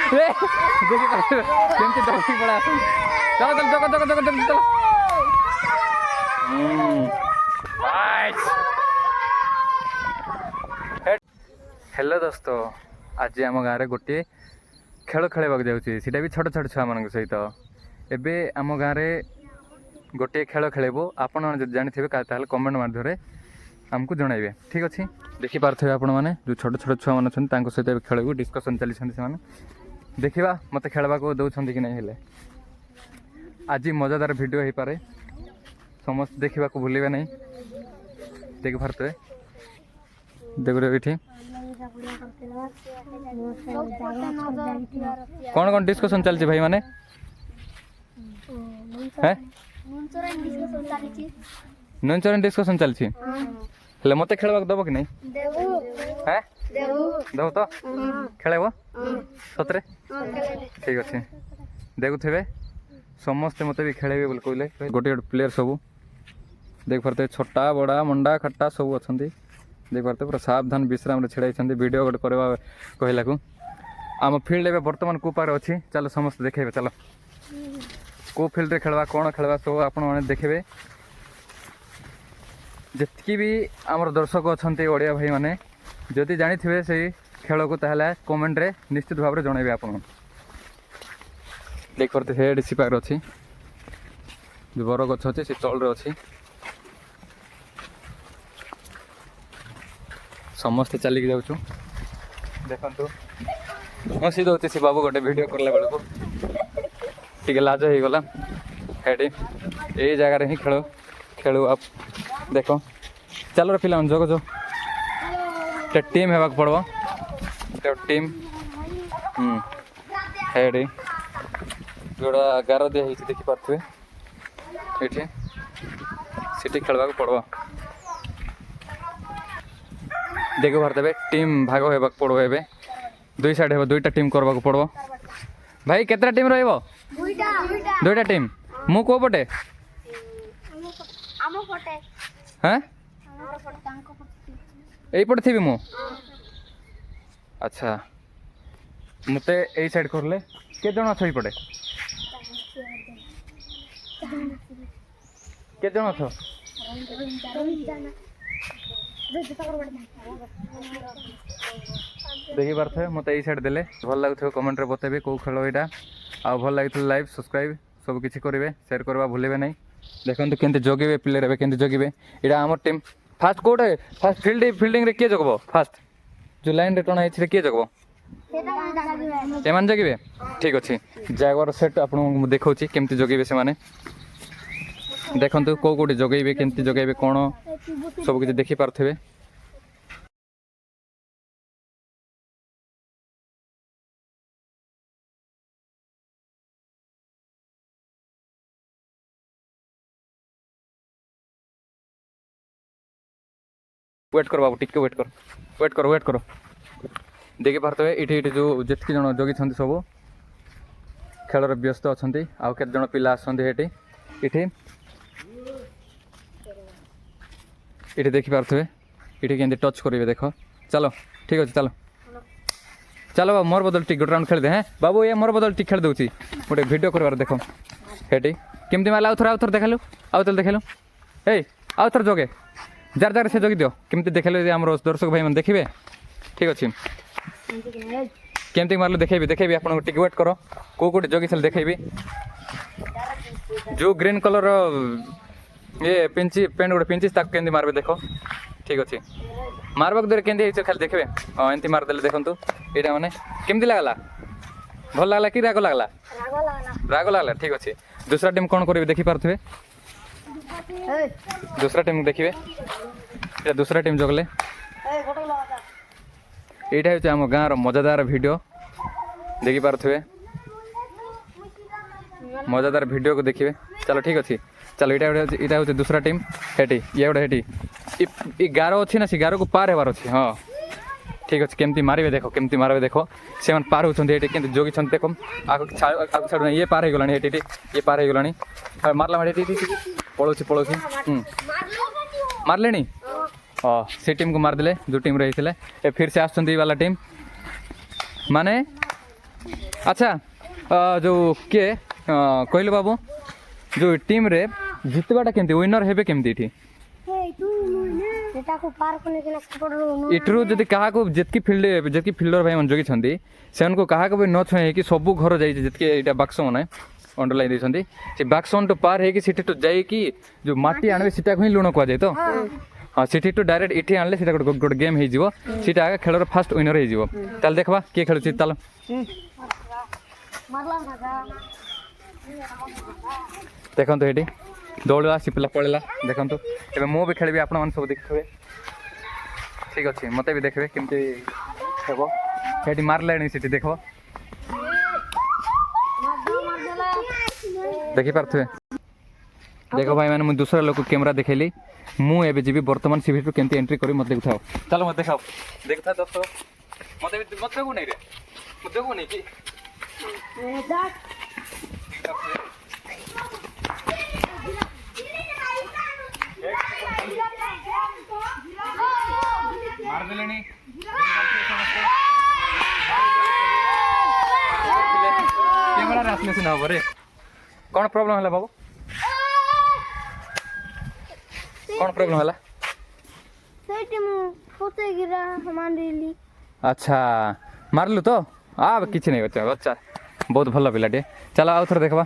देखी पारे केमती दौड़ी पड़ा चलो चलो जगह जगह जगह जगह चलो हेलो दोस्तों आज आम गाँव में गोटे खेल खेलवाक जाऊँगी सीटा भी छोट छोट छुआ मान सहित एवं आम गाँव में गोटे खेल खेलबू आपण जानी कमेंट माध्यम आमको जनइबे ठीक अच्छे देखी पारे आपण मैंने जो छोट छोट छुआ मैंने सहित खेलू डिस्कसन चली से देखा मत खेलवा को दौरान कि नहीं हेले आज मजादार वीडियो हो पारे समस्त देखा भूलिए नहीं देख पारे देख ये कौन कौन डिस्कसन चलती भाई माने नुन चोरन डिस्कसन चलती हेले मते खेलवा दब कि नहीं हैं दब तो खेलेब सतरे ठीक अच्छे देखुथे समस्ते मत भी खेले बोल कहले गोटे गोटे प्लेयर सब देख पारे छोटा बड़ा मंडा खट्टा सब अच्छा देख पारे पूरा सावधान विश्राम छेड़ाई वीडियो गोटे करवा कहला को आम फिल्ड ए बर्तमान को पार अच्छी चलो समस्त देखेबे चलो को फिल्ड रे खेलवा कौन खेलवा सब आपण मैंने देखबे जितकी भी आमर दर्शक अच्छा ओडिया भाई माने जदि जानी थे से खेल को ताहले कमेंट रे निश्चित भाव में जनइबे आपण देख पारे हेड सी पार अच्छी जो बर गछ अच्छे से तल रे अच्छी समस्ते चलिक जाऊँ देखु हसी दौर से बाबू गोटे वीडियो करला बेल को टी लाज हो गला हेडी यही जगार ही खेल खेलू आप देख चलो रे पिला जग जो टीम होगा पड़ो टीम हेडी जोड़ा 11 दिया देखी पारे ये सीटी खेलवा पड़ो देख पारे टीम भाग होगा पड़ो ए दुई साइड हो दुईटा टीम करवा पड़ो भाई केतरा टीम रहिबो दुईटा टीम मु को पटे हैं एई पटे थी मु अच्छा मते एई साइड करले के जण छ पटे के जण छ देखी पारे मत यही साइड देले भल लगे कमेंट रे बतेबे कौ खेल यहाँ आ भल लगी लाइव सब्सक्राइब सब किसी करेंगे शेयर करवा भूलेबे नहीं देखते केमती जगिबे प्लेयर केमती जगिबे यहाँ आम टीम फास्ट कोटे फास्ट फिल्डिंग रे किए जगब फास्ट जो लाइन रे टणा है किए जगब एमान जगिबे ठीक अच्छे जागवार सेट आपको देखा केमती जगिबे से माने देखते कौ कौटे जगेबे केमती जगेबे कौन सब किसी देखी पारे वेट कर बाबू टिके वेट करो देखी पारे ये जो जितकी जन जगी सब खेल व्यस्त अच्छा आउ के जन पिला आसती ये देखी पारे ये केमती टच करेंगे देख चलो ठीक अच्छे चलो चलो बाबू मोर बदल टिक गोटे राउंड खेल दे हैं बाबू ये मोर बदल टिक खेल दूसरी गोटे वीडियो कर देख हेटी केमती माला आउ थर देखालु आउ देखालु ए आउ थर जगे जार जार से जगी दियो केमती देखेलो आम दर्शक भाई मैंने देखिए ठीक अच्छे केमती मारलु देखेबी आपन टिक वेट करो को कोटे जगी चल देखेबी जो ग्रीन कलर ये पिंची पेंट गोटे पिंची ताक केमती मारबे देखो ठीक अच्छे मारबाक दर केमती खाली देखबे हाँ एमती मारदेले देखंतु एटा माने केमती लागला भल लागला कि राग लागला ठीक अच्छे दूसरा टीम कौन करेंगे देखी पारे दूसरा टीम देखिए दूसरा टीम जगले यहाँ हूँ आम गाँव मजादार वीडियो देखी पारे मजादार वीडियो को देखिए चलो ठीक अच्छे चलो यहाँ हूँ दूसरा टीम हेटी ये गोटे हेटी गारो अच्छी ना सी गारो को पार होबार अच्छे हाँ ठीक अच्छे केमती मारे देखो केमती मारे देखो से पार होती केमती जोगी देख आगे ये पार हो गला ये पार हो गला मारला पड़ोसी मारले हाँ से टीम को मारदे जो टीम रही फिर से आसुँच वाला टीम माने अच्छा जो किए कहलु बाबू जो टीम रे जितवाटा केमती विनर हेबे केमती इठी इटरू जदि क्या जितकी फिल्डर भाई मन जगी से क्या भी न छुए कि सब घर जाइए बाक्स मैंने अंडरलाइन देते से बाक्स टू पार है टू जाइए जो माटी आने से ही लुण कहुए तो हाँ सीटी टू डायरेक्ट इटी आनले सीटा गोटे गेम हो आगे खेल फास्ट विनर हो देखा किए खेलुची ताल देखो ये दौड़ा सी पिला पड़ेगा देखो ए मु भी खेली आप सब देखिए ठीक अच्छे मत भी देखिए केमती हे ये मारले सीटी देख देखी पारे देख भाई मैंने मुझे दूसरा लोग कैमरा देखली मुझे जी बर्तमान सी भीतर केमती एंट्री करी मत देखा चलो मत देखा देखा दोस्तों मत मत देखो नहीं रे मत देखो नहीं कि मार देले कैमरा आसने से ना रे कौन प्रॉब्लम है बाबू कौन प्रॉब्लम है अच्छा मारलु तो किसी नहीं बच्चा बच्चा बहुत भल पिलाटे चलो आउ थोड़ा देखा